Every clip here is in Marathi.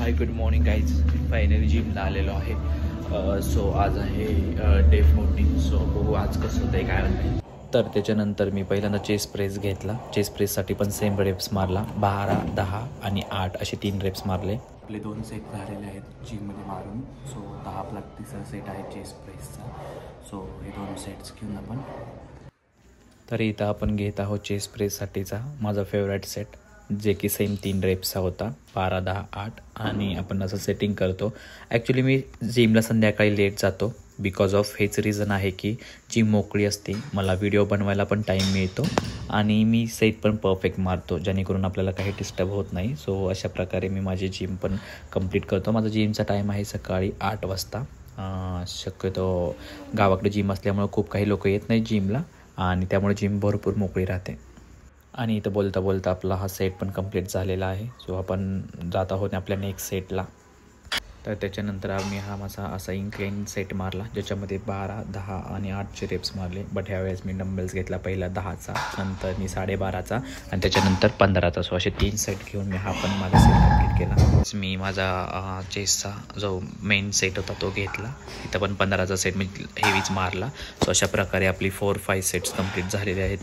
Hi good morning guys. Finally जिमला आलेलो आहे. सो आज आहे डे 14. सो बघू आज कसं होतं आहे काय होतं. तर त्याच्यानंतर मी पहिल्यांदा चेस्ट प्रेस घेतला. चेस्ट प्रेससाठी पण सेम रेप्स मारला. 12, 10 आणि 8 असे 3 रेप्स मारले. आपले 2 सेट झालेले आहेत जिममध्ये मारून. सो 10 तिसरा सेट आहे चेस्ट प्रेसचा. सो हे 2 सेट्स घेऊन आपण तर इथं आपण घेत आहोत चेस्ट प्रेससाठीचा माझा फेवरेट सेट, जे की सेम 3 रेप्सचा होता. 12, 10, 8 आणि आपण असं सेटिंग करतो. ॲक्च्युली मी जिमला संध्याकाळी लेट जातो बिकॉज ऑफ हेच रिझन आहे की जिम मोकळी असते, मला व्हिडिओ बनवायला पण टाईम मिळतो आणि मी सेट पण परफेक्ट मारतो, जेणेकरून आपल्याला काही डिस्टर्ब होत नाही. सो अशा प्रकारे मी माझी जिम पण कंप्लीट करतो. माझा जिमचा टाईम आहे सकाळी 8 वाजता. शक्यतो गावाकडे जिम असल्यामुळं खूप काही लोक येत नाही जिमला आणि त्यामुळे जिम भरपूर मोकळी राहते. आणि इथं बोलता बोलता आपला हा सेट पण कंप्लीट झालेला आहे. सो आपण जात आहोत आपल्या नेक्स्ट सेटला. तर त्याच्यानंतर आम्ही हा माझा असा इन्क्लाइन सेट मारला, ज्याच्यामध्ये 12, 10 आणि 8चे रेप्स मारले. बट ह्यावेळेस मी डंबल्स घेतला, पहिला 10चा, नंतर मी 12.5चा आणि त्याच्यानंतर 15चा. सो असे 3 सेट घेऊन मी हा पण माझा सेट कंप्लीट केला. मी माझा चेस्टचा जो मेन सेट होता तो घेतला. इथं पण 15चा सेट मी हेवीच मारला. सो अशा प्रकारे आपली 4-5 सेट्स कंप्लीट झालेले आहेत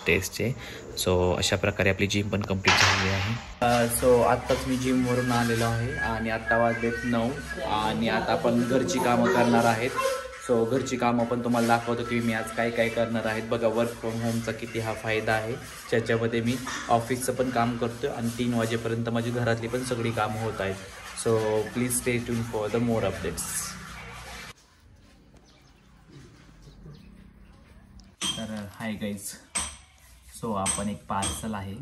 टेस्टचे. सो अशा प्रकारे आपली जिम पण कंप्लीट झालेली आहे. सो आत्ताच मी जिमवरून आलेलो आहे आणि आत्ता वाजलेत 9 आणि आता आपण घरची कामं करणार आहेत. सो घरची कामं पण तुम्हाला दाखवतो की मी आज काय काय करणार आहेत. बघा, वर्क फ्रॉम होमचा किती हा फायदा आहे, ज्याच्यामध्ये मी ऑफिसचं पण काम करतो आणि 3 वाजेपर्यंत माझी घरातली पण सगळी कामं होत आहेत. So please stay tune for the more updates. तर हाय गाईज, सो आपण एक पार्सल आहे.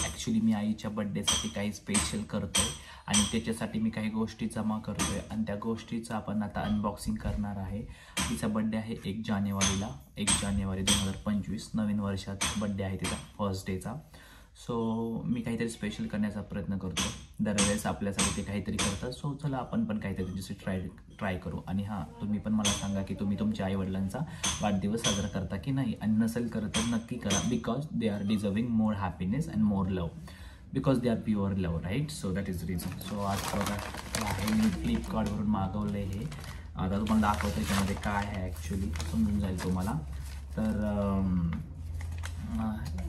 ॲक्च्युली मी आईच्या बड्डेसाठी काही स्पेशल करतो आहे आणि त्याच्यासाठी मी काही गोष्टी जमा करतो आहे आणि त्या गोष्टीचं आपण आता अनबॉक्सिंग करणार आहे. तिचा बड्डे आहे 1 जानेवारीला, 1 जानेवारी 2025. नवीन वर्षाचा बड्डे आहे तिचा, फर्स्ट डेचा. सो मी काहीतरी स्पेशल करण्याचा प्रयत्न करतो. दरवेळेस आपल्यासाठी ते काहीतरी करतात. सो चला आपण पण काहीतरी जसे ट्राय करू. आणि हां, तुम्ही पण मला सांगा की तुम्ही तुमच्या आईवडिलांचा वाढदिवस साजरा करता की नाही, आणि नसेल करत तर नक्की करा. Because they are deserving more happiness and more love, because they are pure love, right. So that is reason. So आज बघा आहे, मी फ्लिपकार्टवरून मागवलं आहे हे. आता तुम्हाला दाखवतो त्याच्यामध्ये काय आहे, ॲक्च्युली समजून जाईल तुम्हाला. तर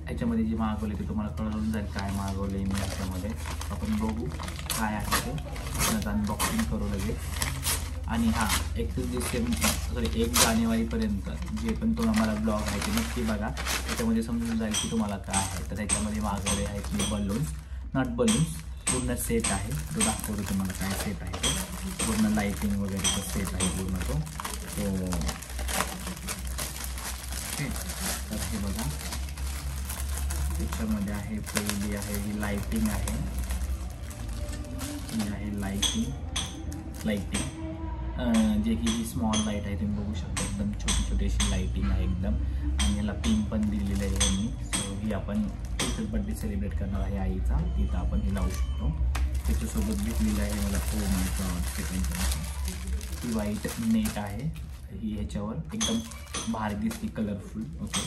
याच्यामध्ये जे मागवले ते तुम्हाला कळून जाईल काय मागवले मी. याच्यामध्ये आपण बघू काय आहे ते, आपण अनबॉक्सिंग करू लगेच. आणि हां, 1 जानेवारीपर्यंत जे पण तुम्हाला ब्लॉग आहे ते नक्की बघा, त्याच्यामध्ये समजून जाईल की तुम्हाला काय आहे. तर त्याच्यामध्ये मागवले आहेत मी बलून्स, नॉट बलून्स, पूर्ण सेट आहे. तो दाखवतो तुम्हाला काय सेट आहे ते. पूर्ण लाईटिंग वगैरेचा सेट आहे पूर्ण तो. तर हे बघा, त्याच्यामध्ये आहे, पहिली आहे ही लाईटिंग आहे, ही आहे लाईटिंग जे की ही स्मॉल लाईट आहे, तुम्ही बघू शकता. एकदम छोटी अशी लाईटिंग आहे एकदम. आणि याला पिन पण दिलेलं आहे मी. सो ही आपण तिथं बड्डे सेलिब्रेट करणार आहे आईचा, तिथं आपण हे लावू शकतो. त्याच्यासोबत घेतलेलं आहे मला ही व्हाईट नेट आहे, ही ह्याच्यावर एकदम भारी दिसते, कलरफुल. ओके,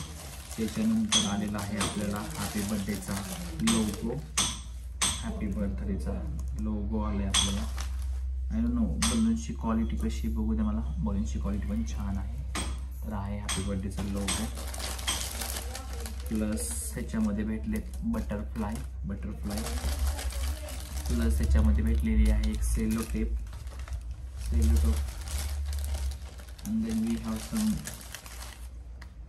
त्याच्यानंतर आलेला आहे आपल्याला हॅपी बर्थडेचा लोगो, हॅपी बर्थडेचा लोगो आला आहे आपल्याला. आय डोंट नो बलून्सची क्वालिटी कशी, बघू द्या मला. बलून्सची क्वालिटी पण छान आहे. तर आहे हॅपी बर्थडेचा लोगो. प्लस ह्याच्यामध्ये भेटले बटरफ्लाय, प्लस ह्याच्यामध्ये भेटलेली आहे एक cello tape. and then we have some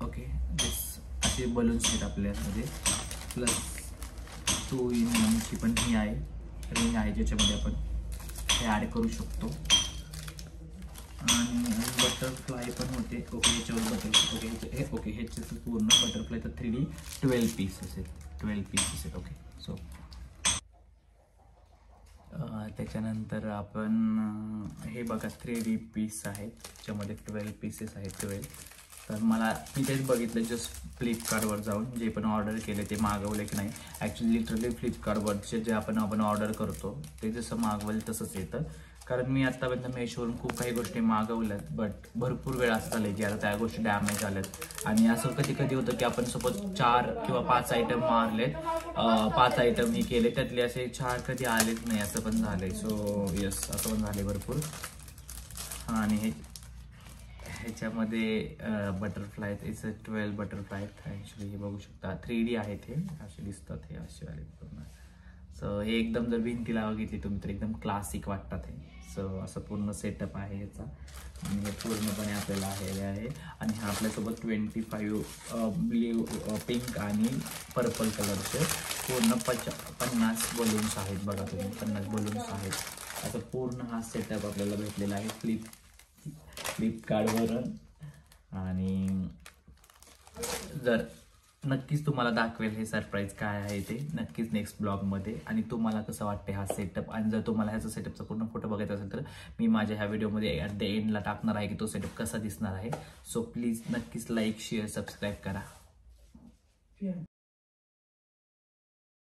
okay this असे बलून्स आहेत आपल्यामध्ये. प्लस 2 in 1 ची पण ही आहे, रिंग आहे, ज्याच्यामध्ये आपण हे ॲड करू शकतो. आणि बटरफ्लाय पण होते. ओके, याच्यावर बटरफ्लाय ओके ह्याच्याचं पूर्ण बटरफ्लाय तर 3D 12 पीसेस आहेत. ओके, सो त्याच्यानंतर आपण हे बघा 3D पीस आहेत, त्याच्यामध्ये 12 पीसेस आहेत, 12. तर मी तेच बघितलं जस्ट फ्लिपकार्टवर जाऊन, जे पण ऑर्डर केले ते मागवले की नाही. ॲक्च्युली लिटरली फ्लिपकार्टवरचे जे आपण ऑर्डर करतो ते जसं मागवलं तसंच येतं. कारण मी आत्तापर्यंत मेशोवरून खूप काही गोष्टी मागवल्यात, बट भरपूर वेळ असं झालं की आता त्या गोष्टी डॅमेज झाल्यात. आणि असं कधी कधी होतं की आपण सपोज 4 किंवा 5 आयटम मारलेत, 5 आयटम हे केले, त्यातले असे 4 कधी आलेच नाही, असं पण झालंय. सो यस, असं पण झालंय भरपूर. आणि ह्याच्यामध्ये बटरफ्लाय, इट्स 12 बटरफ्लाय ॲक्च्युली. हे बघू शकता 3D आहेत, हे असे दिसतात, हे असे आले पूर्ण. सो हे एकदम जर भिंतीला बघितली तुम्ही तर एकदम क्लासिक वाटतात हे. सो असं पूर्ण सेटअप आहे ह्याचा, आणि हे पूर्णपणे आपल्याला हे आहे. आणि हा आपल्यासोबत 25 ब्ल्यू, पिंक आणि पर्पल कलरचे पूर्ण 50 बलून्स आहेत. बघा तुम्ही 50 बलून्स आहेत. असं पूर्ण हा सेटअप आपल्याला भेटलेला आहे फ्लिपकार्टवरून. आणि जर नक्कीच तुम्हाला दाखवेल हे सरप्राईज काय आहे ते नक्कीच नेक्स्ट ब्लॉगमध्ये. आणि तुम्हाला कसं वाटते हा सेटअप, आणि जर तुम्हाला ह्याचा सेटअपचा पूर्ण फोटो बघायचा असेल तर मी माझ्या ह्या व्हिडिओमध्ये ॲट द एंडला टाकणार आहे की तो सेटअप कसा दिसणार आहे. सो प्लीज नक्कीच लाईक, शेअर, सबस्क्राईब करा.